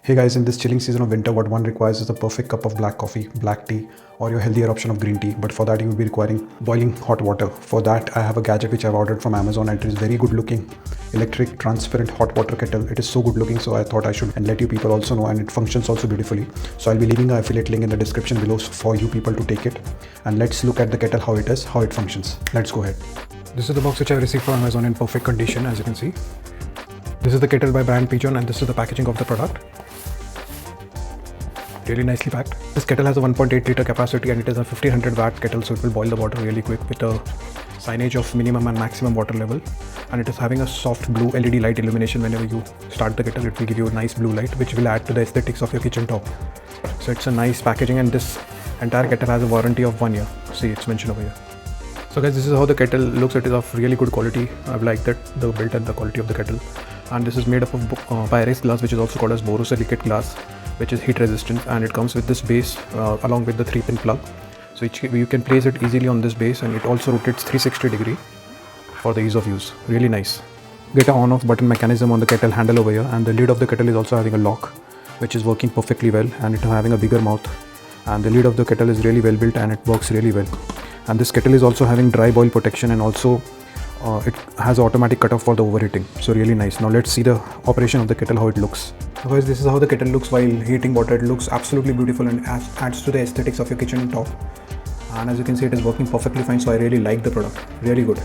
Hey guys, in this chilling season of winter, what one requires is the perfect cup of black coffee, black tea, or your healthier option of green tea. But for that, you will be requiring boiling hot water. For that, I have a gadget which I've ordered from Amazon, and it is very good looking. Electric, transparent hot water kettle. It is so good looking, so I thought I should and let you people also know, and it functions also beautifully. So I'll be leaving an affiliate link in the description below for you people to take it. And let's look at the kettle, how it is, how it functions. Let's go ahead. This is the box which I received from Amazon in perfect condition, as you can see. This is the kettle by brand Pigeon, and this is the packaging of the product. Really nicely packed. This kettle has a 1.8 liter capacity and it is a 1500 watt kettle, so it will boil the water really quick with a signage of minimum and maximum water level, and it is having a soft blue LED light illumination. Whenever you start the kettle, it will give you a nice blue light which will add to the aesthetics of your kitchen top. So it's a nice packaging, and this entire kettle has a warranty of 1 year. See, it's mentioned over here. So guys, this is how the kettle looks. It is of really good quality. I've liked that, the build and the quality of the kettle. And this is made up of Pyrex glass, which is also called as borosilicate glass, which is heat resistant, and it comes with this base along with the 3-pin plug. So you can place it easily on this base, and it also rotates 360 degree for the ease of use. Really nice. Get an on-off button mechanism on the kettle handle over here, and the lid of the kettle is also having a lock, which is working perfectly well, and it is having a bigger mouth. And the lid of the kettle is really well built and it works really well. And this kettle is also having dry boil protection, and also it has automatic cutoff for the overheating. So really nice. Now let's see the operation of the kettle, how it looks. So guys, this is how the kettle looks while heating water. It looks absolutely beautiful and adds to the aesthetics of your kitchen top. And as you can see, it is working perfectly fine. So I really like the product. Really good.